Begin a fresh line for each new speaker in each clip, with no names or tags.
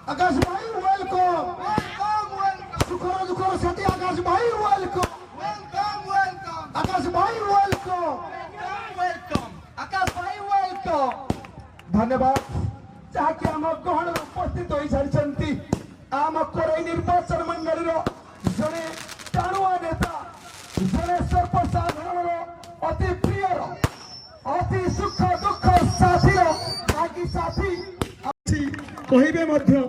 आकाश भाई वेलकम सुखर दुखर साथी आकाश भाई वेलकम आकाश भाई वेलकम आकाश भाई वेलकम धन्यवाद जहाँकि आम गहन उपस्थित हो सारी आम कोरई निर्वाचन मंडल जड़े टाणुआ नेता जड़े सर्वसाधारण अति प्रिय अति सुख दुख साथी बाकी साथी कहिबे मध्य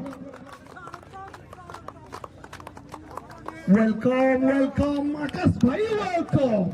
वेलकम वेलकम आकाश भाई वेलकम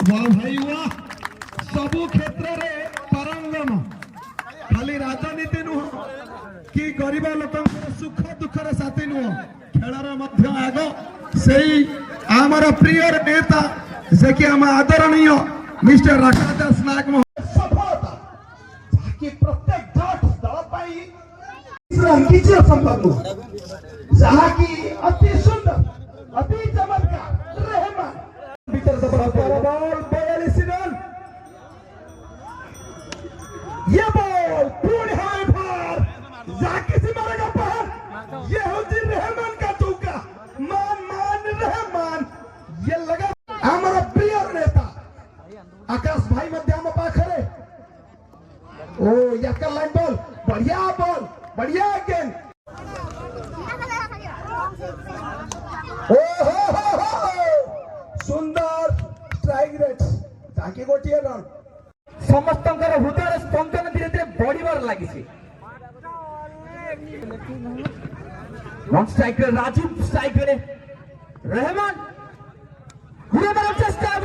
वाह भाई वाह सबु क्षेत्र रे पारंगम खाली राजनीति नुह कि गरीब लोक सुख दुखर साथी नुह खेलर मध्य आग सेई आमर प्रिय नेता जे कि आम आदरणीय मिस्टर राकेश दास नायक सफलता जाके प्रत्येक जाट दल पाई किसी संभव जहाँ की अति सुंदर अति चमत्कार रहमान भीतर बॉल 42 रन ये बॉल पूर्ण हाई पार जाके से मारेगा पार ये होती रहमान का चौका मान मान रहमान ये लगा हमारा प्रिय नेता आकाश भाई मध्यम पाखरे ओ यकर लाइन बॉल बढ़िया गेंद सुंदर स्ट्राइक रेट ताकि गोटे रन समस्त हृदय स्पंदन धीरे धीरे बढ़िबार लगी one strike Rajiv strike Rahman चेष्टा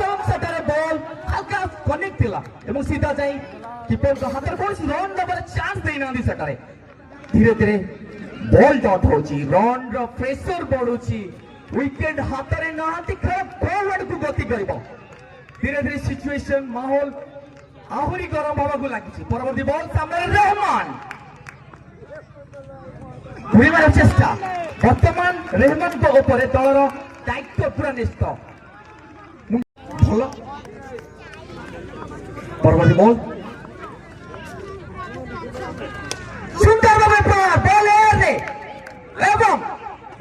बॉल हल्का कनेक्ट थिला सीधा जाई कीपर हाथ में कौन रन नंबर चांस देना सेटारे धीरे धीरे बॉल डॉट होची रन रो प्रेशर बढ़ुची विकेट हाथ में नहांती खेल फॉरवर्ड को गति करिबो धीरे धीरे सिचुएशन माहौल आहुरी गरम होगा को लगी परवर्ती बॉल सामने रहमान घुरीबार चेष्टा वर्तमान रहमान को ऊपर दलर दायित्व पूरा निष्ठ भल परवर्ती बॉल सुंदर भाव बॉल एयर एवं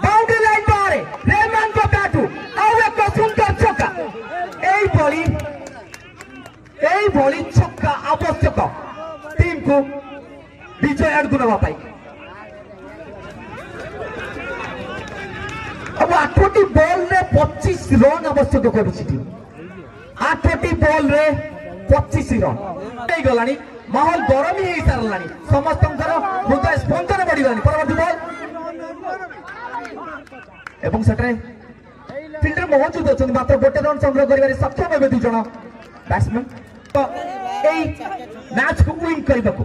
बाउंड्री लाइन पारे रहमान को बैटू और एक सुंदर छक्का এই বলি ছক্কা আবশ্যক টিম को विजय आड़ नवा अब 8टी बॉल रे 25 रन आवश्यक करुछि टीम 8टी बॉल रे 25 रन हो गलानी माहौल गरम ही सारलानी समस्त हृदय स्पंदन बढ़िलानी परवर्ती बॉल एवं सेटरे फील्डर मौजूद अच्छा मात्र गोटे रन संग्रह कर सक्षम हे दुई जन बैट्समैन मैच को विन करने को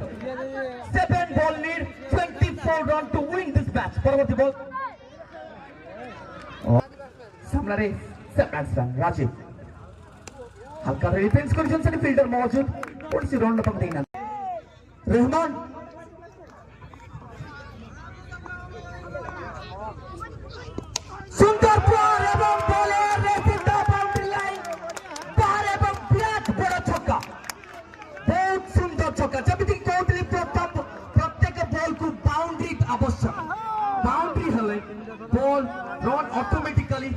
7 ball need 24 run to win this match परवर्ती बॉल सामना रे बैट्समैन राजीव हल्का डिफेंस कर फील्डर मौजूद कौन सी रन पक देना रहमान सुंदर पार एवं बॉलर रे सीधा बाउंड्री लाइन पार एवं ब्लैक बड़ा छक्का बहुत सुंदर छक्का जबकि कोहली प्रत्येक बॉल को बाउंड्री आवश्यक बाउंड्री हले बॉल रन ऑटोमेटिकली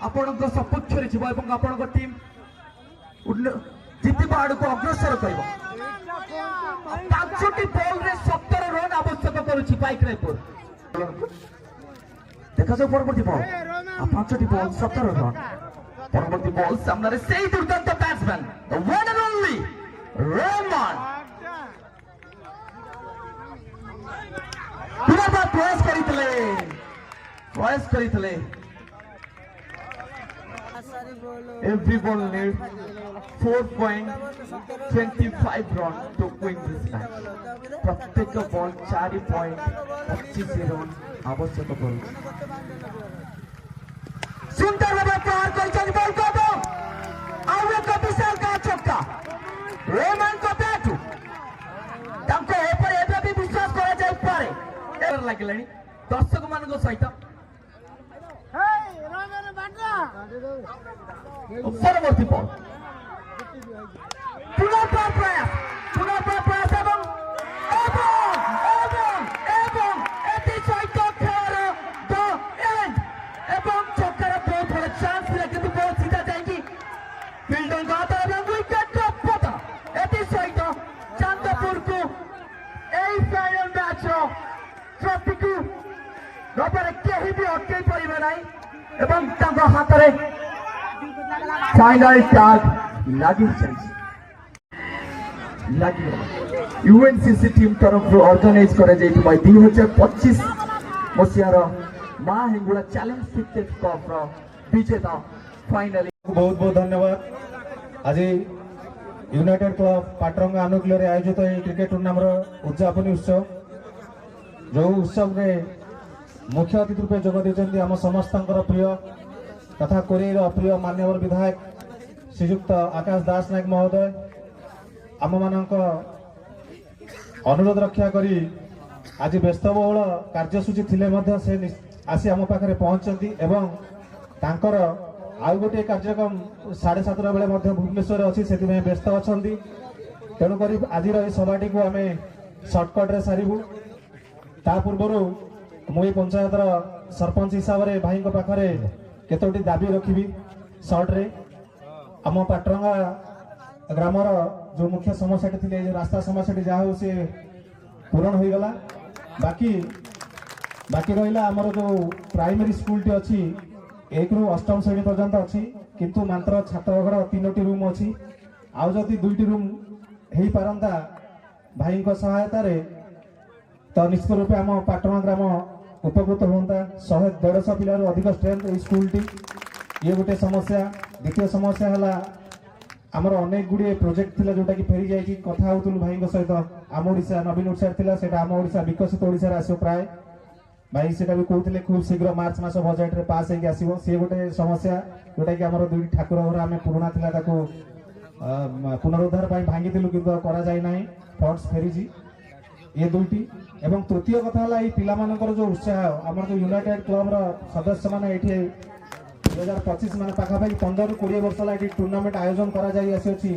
आपण
सपक्ष आपण टीम जितबा आड़ को अग्रसर कर 5टी बॉल रे 17 रन आवश्यक करुछि बाइक रायपुर देखा जाऊ परवर्ती बॉल 5टी बॉल 17 रन परवर्ती बॉल सामने से ही दुर्दांत batsman the one and only Rahman पुनः प्रयास करितले every ball need 4.25 run to win this match प्रत्येक बॉल 4.25 रन आवश्यक करुछि सुंदर भाव प्रहार कर बॉल को आउ एक विशाल का छक्का रहमान को बैट तांको ऊपर एबे भी विश्वास करा जाय पारे एवर लागलानी दर्शक मान सहित परवर्ती बॉल पुनः प्रयास छक्कार बहुत बड़ा चांस मिला किंतु बॉल सीधा जाएगी फील्डर का विकेट पतन एति सहित चांदपुर को फाइनल मैच ट्रॉफी को रबारे केही भी अटकई परिबे नाही एवं तांको हातरे फाइनल टैग लगी यूएनसीसी टीम तरफ ऑर्गेनाइज करे जाई 2025 मसियार मां हिंगुला चैलेंज क्रिकेट कप रो विजेता फाइनली
बहुत बहुत धन्यवाद। आज यूनाइटेड क्लब पाटरंगा आनुकूल्य आयोजित क्रिकेट टूर्नामेंट उद्यापन उत्सव जो उत्सव में मुख्य अतिथि रूपे जोग देते आम समस्त प्रिय तथा कोरेर प्रिय मान्यवर विधायक श्रीयुक्त आकाश दास नायक महोदय आम मान अनुरोध रक्षा करी आज व्यस्तबहुल कार्यसूची थिले मध्य से आसी आम पाखे पहुंचती एवं तांकर आउ गोटे कार्यक्रम 7:30 बेले भुवनेश्वर अच्छी से व्यस्त अच्छा तेणुक आज सभाटी को आम सर्टकट रे सारू ता पूर्व मुई पंचायतर सरपंच हिसाब से भाई पाखे केतोटी दाबी रखी सर्ट रे आम पाटरंगा ग्रामर जो मुख्य समस्या थी रास्ता समस्या जहाँ हो सी पूरण हो गला बाकी रहा आमर जो प्राइमरी स्कूल टी अच्छी 1 ରୁ 8ମ श्रेणी पर्यंत अच्छी किंतु मात्र छात्रघर 3टी रूम अच्छी आउ जदि 2टी रूम हो पारंता भाई सहायता रे तो निश्चित रूपे आम पाटरंगा ग्राम उपकृत होता 100-150 पिलार अधिक स्ट्रेंथ स्कूल टी ये गोटे समस्या। द्वितीय समस्या है आमर अनेक गुड़े प्रोजेक्ट थिला जोटा कि फेरी जाई कथा होतुल भाई सहित आम ओडिशा नवीन ओडिशा थिला सेटा आम ओडिशा विकसित ओडिशा रे आसो प्राय भाई सेटा भी कहते खूब शीघ्र मार्च मास बजेट रे पास होगी आसो सी गोटे समस्या जोटा कि आमर 2 ठाकुर घर आम पुराणा थिला ताको पुनरुद्धार भांगी किंतु करा जाय नाही फंड्स फेरी ये 2टी एवं तृतीय कथा है पिला मानकर जो उत्साह आमर जो यूनाइटेड क्लब रो सदस्य माने एठी 2025 मान पाखापाखि 15-20 वर्ष ला टूर्नामेंट आयोजन करा जाई आसी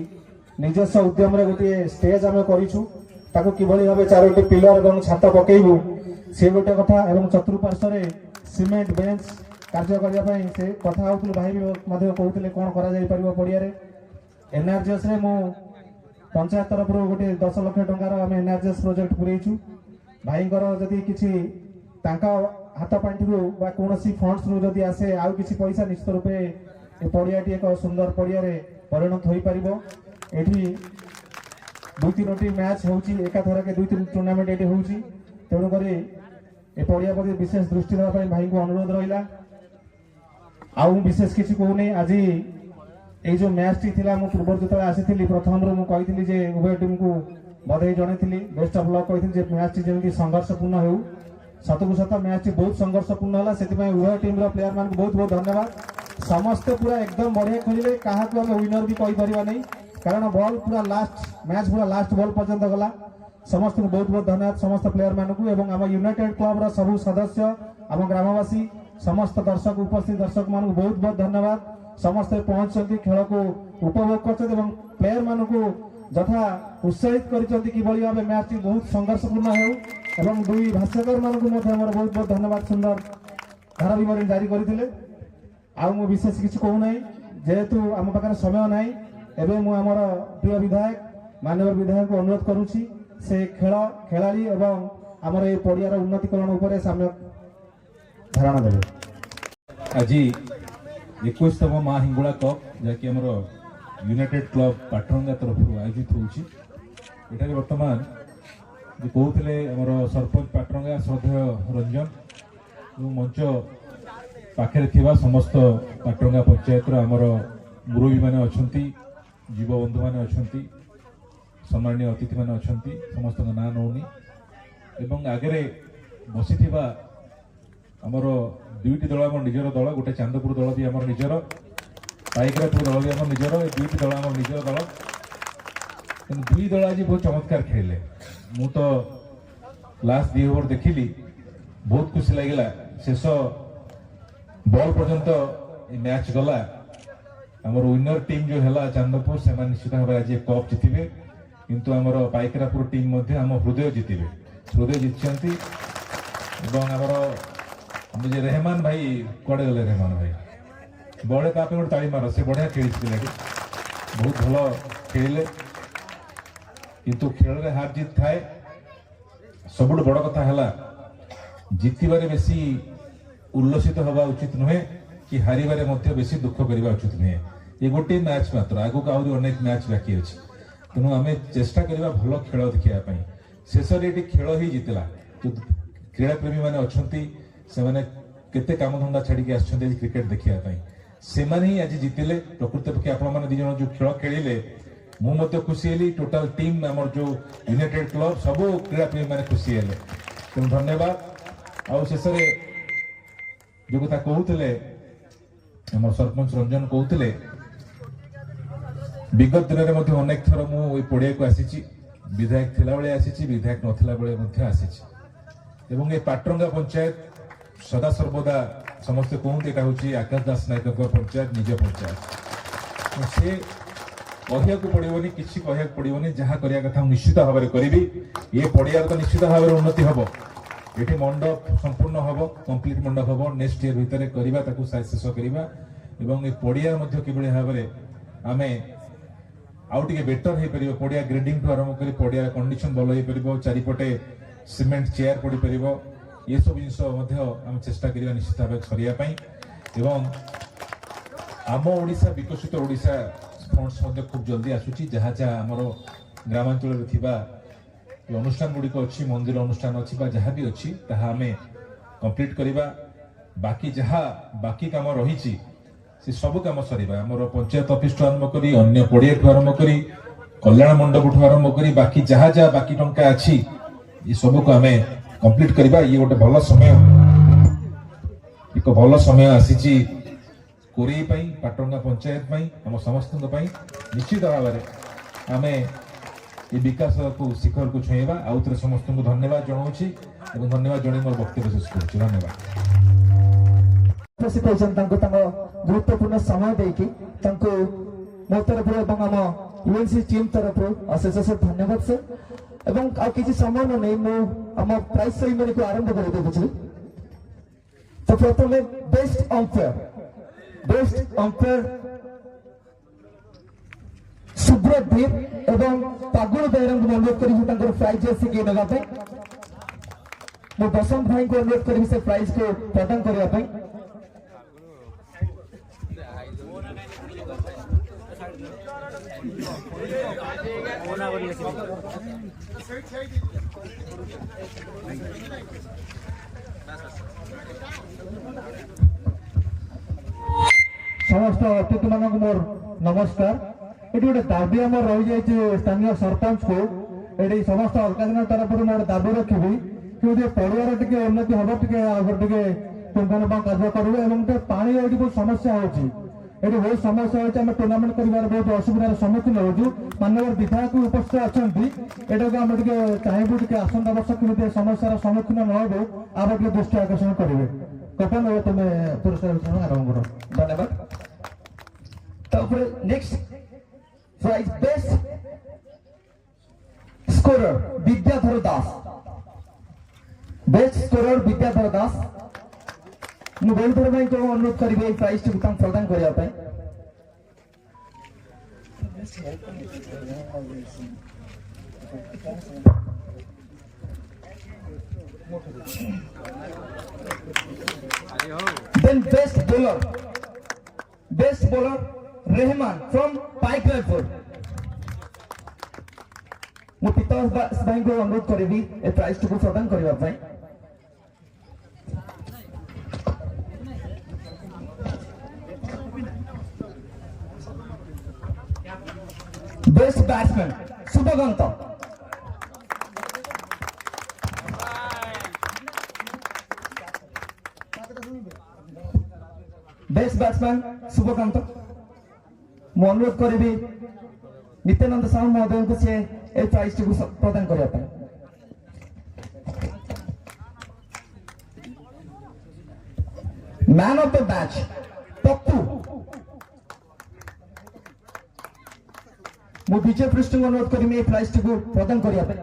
निजस्व उद्यम रे गोटे स्टेज आम करूँ ताको किभली भाबे 4टी पिलर और छात पकेबू से गोटे कथा एवं चतुर्पार्श्व रे सीमेंट बेंच कार्य करने से कथा होतुल भाई भी कहते कौन करा जाई परिबो पड़िया रे एनआरजीएस रे मो पंचायत तरफ गोटे 10 लाख टंकार आम एनआरजीएस प्रोजेक्ट पुरेचु भाई जदि किसी हाथ पांठी कौन फंड्स रु आसे आउ किसी पैसा निश्चित रूपे पड़ियाटी एक सुंदर पड़िया परिणत हो पार ये 2-3टी मैच होची एकाथरके 2-3 टूर्नामेंट ये होची तेणुक ए पड़िया प्रति विशेष दृष्टि देवाई भाई को अनुरोध रहा आउ विशेष किसी कहूनी आज ये जो मैच टी थिला मु पूर्व जो आसी प्रथम रू मुझे उभय टीम को बधाई जन बेस्ट ऑफ लक कही मैच टी जमी संघर्षपूर्ण हो सतकु सत मैच टी बहुत संघर्षपूर्ण है से उभय टीम प्लेयर मान बहुत बहुत धन्यवाद समस्ते पूरा एकदम बढ़िया खोजिले क्या विनर भी कहीपर नहीं कारण बॉल पूरा लास्ट मैच पूरा लास्ट बॉल पर्यंत गला समस्त को बहुत बहुत धन्यवाद समस्त प्लेयर मानक एवं आम यूनाइटेड क्लब रो सबु सदस्य आम ग्रामवासी समस्त दर्शक उपस्थित दर्शक मान बहुत बहुत धन्यवाद समस्ते पहुंचती खेल को उपभोग कर प्लेयर मान को जथा उत्साहित करती किभली भाव मैच टी बहुत संघर्षपूर्ण हो एवं 2 भाष्यकर मान बहुत बहुत धन्यवाद सुंदर धारा विवरण जारी करते ଆଉ ମୁଁ ବିଶେଷ କିଛି କହୁନାହିଁ ଯେହେତୁ ଆମ ପାଖରେ ସମୟ ନାହିଁ। ଏବେ ମୁଁ ଆମର ପ୍ରିୟ ବିଧାୟକ ମାନ୍ୟବର ବିଧାୟକଙ୍କୁ ଅନୁରୋଧ କରୁଛି ସେ ଖେଳାଳି ଏବଂ ଆମର এই ପଡ଼ିଆର ଉନ୍ନତିକରଣ ଉପରେ ସାମ୍ୟ ଧାରଣା ଦେବେ।
আজি 21তম মা হিঙ্গুড়া কপ যাকি আমার ୟୁନାଇଟେଡ୍ କ୍ଲବ୍ ପାଟରଙ୍ଗା ତରଫରୁ ଆୟୋଜିତ ହେଉଛି। ଏଠାରେ ବର୍ତ୍ତମାନ ଯେ କହୁଥିଲେ ଆମର ସରପଞ୍ଚ ପାଟରଙ୍ଗା ଶ୍ରଦ୍ଧେୟ ରଞ୍ଜନ ଏବଂ ମଞ୍ଚ ପାଖରେ ଥିବା ସମସ୍ତ ପାଟରଙ୍ଗା ପଞ୍ଚାୟତର ଆମର ମୁରବୀମାନେ ଅଛନ୍ତି, ଯୁବବନ୍ଧୁମାନେ ଅଛନ୍ତି, ସମ୍ମାନୀୟ ଅତିଥିମାନେ ଅଛନ୍ତି, ସମସ୍ତଙ୍କ ନାଁ ନେଉନି ଏବଂ ଆଗରେ ବସିଥିବା ଆମର ଦୁଇଟି ଦଳ ଆମର ନିଜର ଦଳ, ଗୋଟେ ଚାନ୍ଦପୁର ଦଳ ବି ଆମର ନିଜର, ପାଇକରାପୁର ଦଳ ବି ଆମର ନିଜର, ଏ ଦୁଇଟି ଦଳ ଆମର ନିଜର ଦଳ। କିନ୍ତୁ ଦୁଇ ଦଳ ଆଜି ବହୁତ ଚମତ୍କାର ଖେଳିଲେ। ମୁଁ ତ ଲାଷ୍ଟ 2 ଓଭର ଦେଖିଲି, ବହୁତ ଖୁସି ଲାଗିଲା। ଶେଷ ବଲ୍ ପର୍ଯ୍ୟନ୍ତ ଏ ମ୍ୟାଚ୍ ଗଲା। ଆମର ୱିନର ଟିମ୍ ଯୋଉ ହେଲା ଚାନ୍ଦପୁର, ସେମାନେ ନିଶ୍ଚିତ ଭାବରେ ଆଜି କପ୍ ଜିତିବେ। କିନ୍ତୁ ଆମର ପାଇକରାପୁର ଟିମ୍ ମଧ୍ୟ ଆମ ହୃଦୟ ଜିତିବେ, ହୃଦୟ ଜିତିଛନ୍ତି। ଏବଂ ଆମର ଯେ ରେହମାନ ଭାଇ କୁଆଡ଼େ ଗଲେ? ରେହମାନ ଭାଇ ବଳେ ତା ପାଇଁ ଗୋଟେ ତାଳି ମାର, ସେ ବଢ଼ିଆ ଖେଳିଛି ପିଲାଟି, ବହୁତ ଭଲ ଖେଳିଲେ। କିନ୍ତୁ ଖେଳରେ ହାର ଜିତ ଥାଏ। ସବୁଠୁ ବଡ଼ କଥା ହେଲା ଜିତିବାରେ ବେଶୀ ଉଲ୍ଲସିତ ହେବା ଉଚିତ ନୁହେଁ କି ହାରିବାରେ ମଧ୍ୟ ବେଶୀ ଦୁଃଖ କରିବା ଉଚିତ ନୁହେଁ। ଏ ଗୋଟିଏ ମ୍ୟାଚ୍ ମାତ୍ର, ଆଗକୁ ଆହୁରି ଅନେକ ମ୍ୟାଚ୍ ବାକି ଅଛି। ତେଣୁ ଆମେ ଚେଷ୍ଟା କରିବା ଭଲ ଖେଳ ଦେଖିବା ପାଇଁ। ଶେଷରେ ଏଠି ଖେଳ ହିଁ ଜିତିଲା। କ୍ରୀଡ଼ାପ୍ରେମୀମାନେ ଅଛନ୍ତି, ସେମାନେ କେତେ କାମଧନ୍ଦା ଛାଡ଼ିକି ଆସିଛନ୍ତି ଆଜି କ୍ରିକେଟ ଦେଖିବା ପାଇଁ, ସେମାନେ ହିଁ ଆଜି ଜିତିଲେ। ପ୍ରକୃତ ପକ୍ଷେ ଆପଣମାନେ 2 ଜଣ ଯୋଉ ଖେଳ ଖେଳିଲେ ମୁଁ ମଧ୍ୟ ଖୁସି ହେଲି, ଟୋଟାଲ ଟିମ୍ ଆମର ଯୋଉ ୟୁନାଇଟେଡ୍ କ୍ଲବ୍ ସବୁ କ୍ରୀଡ଼ାପ୍ରେମୀମାନେ ଖୁସି ହେଲେ। ତେଣୁ ଧନ୍ୟବାଦ। ଆଉ ଶେଷରେ ଯୋଉ କଥା କହୁଥିଲେ ଆମର ସରପଞ୍ଚ ରଞ୍ଜନ କହୁଥିଲେ, ବିଗତ ଦିନରେ ମଧ୍ୟ ଅନେକ ଥର ମୁଁ ଏଇ ପଡ଼ିଆକୁ ଆସିଛି, ବିଧାୟକ ଥିଲାବେଳେ ଆସିଛି, ବିଧାୟକ ନଥିଲା ବେଳେ ମଧ୍ୟ ଆସିଛି। ଏବଂ ଏ ପାଟରଙ୍ଗା ପଞ୍ଚାୟତ ସଦାସର୍ବଦା ସମସ୍ତେ କୁହନ୍ତି ଏଇଟା ହେଉଛି ଆକାଶ ଦାସ ନାୟକଙ୍କ ପଞ୍ଚାୟତ, ନିଜ ପଞ୍ଚାୟତ। ସେ କହିବାକୁ ପଡ଼ିବନି, କିଛି କହିବାକୁ ପଡ଼ିବନି, ଯାହା କରିବା କଥା ମୁଁ ନିଶ୍ଚିତ ଭାବରେ କରିବି। ଏ ପଡ଼ିଆର ତ ନିଶ୍ଚିତ ଭାବରେ ଉନ୍ନତି ହେବ। ଏଠି ମଣ୍ଡପ ସମ୍ପୂର୍ଣ୍ଣ ହେବ, କମ୍ପ୍ଲିଟ୍ ମଣ୍ଡପ ହେବ, ନେକ୍ସଟ ଇୟର ଭିତରେ କରିବା, ତାକୁ ଶେଷ କରିବା। ଏବଂ ଏ ପଡ଼ିଆ ମଧ୍ୟ କିଭଳି ଭାବରେ ଆମେ ଆଉ ଟିକେ ବେଟର ହେଇପାରିବ, ପଡ଼ିଆ ଗ୍ରେଡିଂଠୁ ଆରମ୍ଭ କରି ପଡ଼ିଆର କଣ୍ଡିସନ ଭଲ ହେଇପାରିବ, ଚାରିପଟେ ସିମେଣ୍ଟ ଚେୟାର ପଡ଼ିପାରିବ, ଏସବୁ ଜିନିଷ ମଧ୍ୟ ଆମେ ଚେଷ୍ଟା କରିବା ନିଶ୍ଚିତ ଭାବେ କରିବା ପାଇଁ। ଏବଂ ଆମ ଓଡ଼ିଶା ବିକଶିତ ଓଡ଼ିଶା ଫଣ୍ଡସ୍ ମଧ୍ୟ ଖୁବ୍ ଜଲ୍ଦି ଆସୁଛି। ଯାହା ଯାହା ଆମର ଗ୍ରାମାଞ୍ଚଳରେ ଥିବା ଅନୁଷ୍ଠାନ ଗୁଡ଼ିକ ଅଛି, ମନ୍ଦିର ଅନୁଷ୍ଠାନ ଅଛି ବା ଯାହା ବି ଅଛି, ତାହା ଆମେ କମ୍ପ୍ଲିଟ୍ କରିବା। ବାକି ଯାହା ବାକି କାମ ରହିଛି ସେ ସବୁ କାମ ସରିବା। ଆମର ପଞ୍ଚାୟତ ଅଫିସଠୁ ଆରମ୍ଭ କରି, ଅନ୍ୟ ପଡ଼ିଆଠୁ ଆରମ୍ଭ କରି, କଲ୍ୟାଣ ମଣ୍ଡପଠୁ ଆରମ୍ଭ କରି, ବାକି ଯାହା ଯାହା ବାକି ଟଙ୍କା ଅଛି ଏ ସବୁକୁ ଆମେ କମ୍ପ୍ଲିଟ୍ କରିବା। ଇଏ ଗୋଟେ ଭଲ ସମୟ, ଏକ ଭଲ ସମୟ ଆସିଛି କୋରେଇ ପାଇଁ, ପାଟରଙ୍ଗା ପଞ୍ଚାୟତ ପାଇଁ, ଆମ ସମସ୍ତଙ୍କ ପାଇଁ। ନିଶ୍ଚିତ ଭାବରେ ଆମେ ଏ ବିକାଶକୁ ଶିଖରକୁ ଛୁଇଁବା। ଆଉ ଥରେ ସମସ୍ତଙ୍କୁ ଧନ୍ୟବାଦ ଜଣାଉଛି ଏବଂ ଧନ୍ୟବାଦ ଜଣାଇ ମୋର ବକ୍ତବ୍ୟ ଶେଷ କରୁଛି। ଧନ୍ୟବାଦ।
ଗୁରୁତ୍ୱପୂର୍ଣ୍ଣ ସମୟ ଦେଇକି ତାଙ୍କୁ ମୋ ତରଫରୁ ଏବଂ ଆମ ୟୁଏନସି ଟିମ୍ ତରଫରୁ ଅଶେଷ ଅଶେଷ ଧନ୍ୟବାଦ ସାର୍। ଏବଂ ଆଉ କିଛି ସମୟ ନେଇ ମୁଁ ଆମ ପ୍ରାଇଜ ସେରିମନିକୁ ଆରମ୍ଭ କରିଦେଉଛି। ତ ପ୍ରଥମେ ବେଷ୍ଟ ଅମ୍ପାୟାର ସୁବ୍ରଦୀପ ଏବଂ ପାଗୁଳ ବେହେରାଙ୍କୁ ଅନୁରୋଧ କରିବି ତାଙ୍କର ପ୍ରାଇଜ ଆସିକି ନେବା ପାଇଁ। ମୁଁ ବସନ୍ତ ଭାଇଙ୍କୁ ଅନୁରୋଧ କରିବି ସେ ପ୍ରାଇଜକୁ ପ୍ରଦାନ କରିବା ପାଇଁ। समस्त अतिथि मान मोर नमस्कार। ये गोटे दाबी आम रही जाए स्थानीय सरपंच को ये समस्त अलकादिन तरफ मोर दाबी रखी कि पड़ियार टे उन्नति हम टे टुंगन कार्य करेंगे। पानी ये बहुत समस्या होती, ये बहुत समस्या होती, आम टूर्णामेंट कर बहुत असुविधार सम्मुखीन हो। माननीय विधायक उपस्थित अच्छा यहाँ को आम चाहबू टे आसंता वर्ष केमी समस्यार सम्मुखीन न हो आप दृष्टि आकर्षण करेंगे। कपन तुम्हें पुरस्कार वितरण आरंभ करो। धन्यवाद। Next prize best scorer Vidyadhar Das. Best scorer Vidyadhar Das. ମୁଁ ବେଣୁଧର ଭାଇଙ୍କୁ ଅନୁରୋଧ କରିବି ଏଇ ପ୍ରାଇଜଟିକୁ ତାଙ୍କୁ ପ୍ରଦାନ କରିବା ପାଇଁ। Then best bowler Rehman from Pike Raipur। ମୁଁ ପିତାମ୍ବର ଭାଇଙ୍କୁ ଅନୁରୋଧ କରିବି ଏ ପ୍ରାଇଜଟିକୁ ପ୍ରଦାନ କରିବା ପାଇଁ। Best batsman Shubhkant. Best batsman Shubhkant. ମୁଁ ଅନୁରୋଧ କରିବି ନିତ୍ୟାନନ୍ଦ ସାହୁ ମହୋଦୟଙ୍କୁ ସେ ଏ ପ୍ରାଇଜଟିକୁ ପ୍ରଦାନ କରିବା ପାଇଁ। Man of the match Pappu. ମୁଁ ବିଜୟ ପୃଷ୍ଠଙ୍କୁ ଅନୁରୋଧ କରିବି ଏ ପ୍ରାଇଜଟିକୁ ପ୍ରଦାନ କରିବା ପାଇଁ।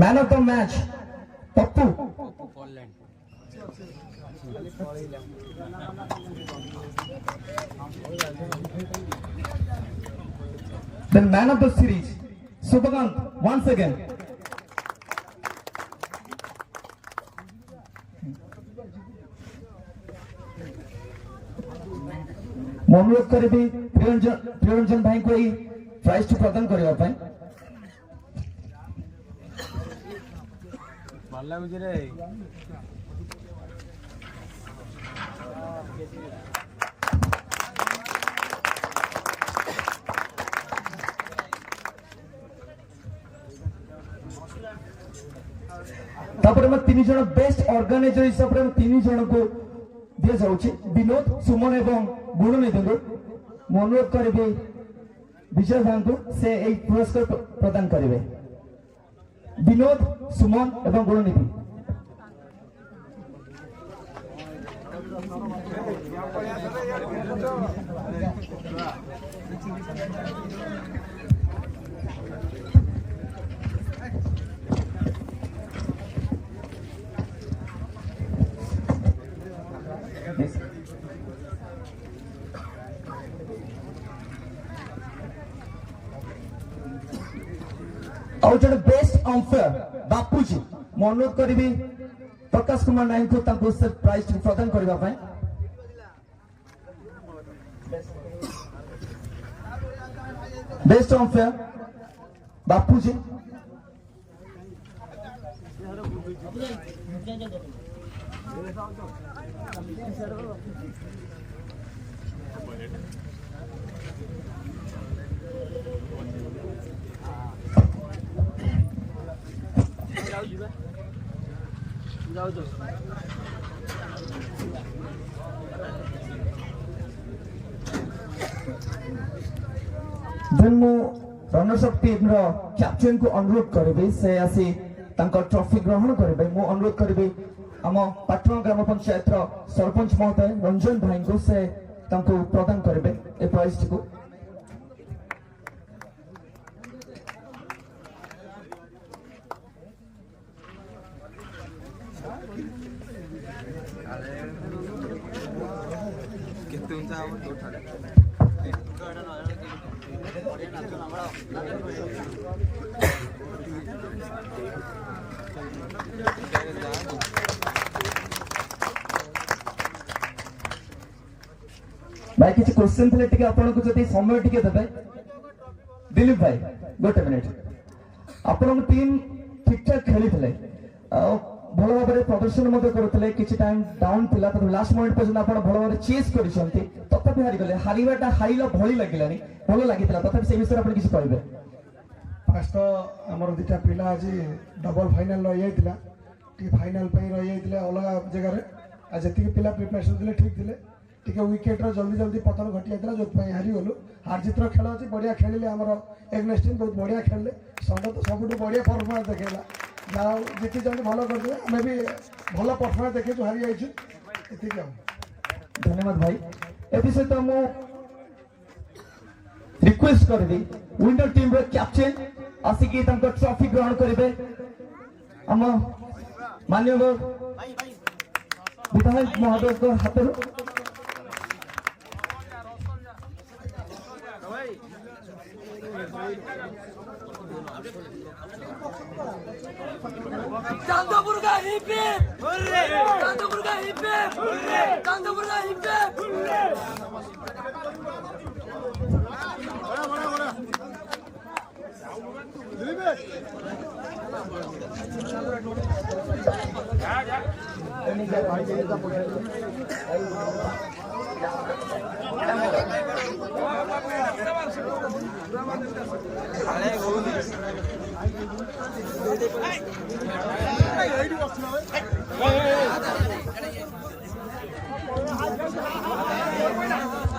Man of the match Pappu. Then man of the series Subhakant once again। ମୁଁ ଅନୁରୋଧ କରିବି ପ୍ରିୟରଞ୍ଜନ ଭାଇଙ୍କୁ ଏଇ ପ୍ରାଇଜଟି ପ୍ରଦାନ କରିବା ପାଇଁ।
ଭଲ ଲାଗୁଛି ରେ।
तापर हम 3 जन बेस्ट ऑर्गेनाइजर हिसाब से 3 जन को दिया जाउची विनोद सुमन एवं गुणनिधि को। मैं अनुरोध करिबे विजय भाई को से एक पुरस्कार प्रदान करिवे। विनोद सुमन एवं गुणनिधि। और जन बेस्ट अंपायर बापूजी मैं अनुरोध करी प्रकाश कुमार नायक को से प्राइज प्रदान करने। बेस्ट अंपायर बापूजी। रनर्सअप टीम कैप्टन को अनुरोध करी से आसी ट्रॉफी ग्रहण करेंगे। मु अनुरोध करी आम पाटन ग्राम पंचायत सरपंच महोदय रंजन भाई को से प्रदान करेंगे ए प्राइज टी को। भाई किसी क्वेश्चन थे टिके आपन को जति समय टिके देबे। दिलीप भाई गोटे मिनिट। आपन टीम ठीक ठाक खेली थले भल भाव प्रदर्शन करते किसी टाइम डाउन थिला तो लास्ट मोमेंट पर्यंत आप भल भाव चेस करछंती तथापि हारि गले। हारिबाटा हारिला भली लागिलानी भल लागितला तथापि से विषय आपण किसी कहबे।
फास्ट हमर दुटा पिला आज डबल फाइनल रही जाइतिला टी फाइनल पे रही जाइतिला अलग जगह रे आ जति पिला प्रिपरेशन दिले ठीक दिले टिके विकेट रो जल्दी जल्दी पतन घटी जाइतिला जो पई हारि गलो। हार जीत रो खेल अछि बढ़िया खेलिले हमर एग्नेस टीम बहुत बढ़िया खेलले। संडे तो सबुठु बढ़िया परफॉर्मेंस देखेला जाओ जीति जल्दी भलो कर दिले हमें भी भलो परफॉर्मेंस देखे जो हारि जाइछु एति के।
धन्यवाद भाई। ए विषय तो मु रिक्वेस्ट कर दी विनर टीम रे कैप्टन आसिकी तंको ट्रॉफी ग्रहण करिवे। आम माननीय विधायक महोदय हाथ
चांदपुर का हिप चांदपुर का हिप चांदपुर का हिप
Hey!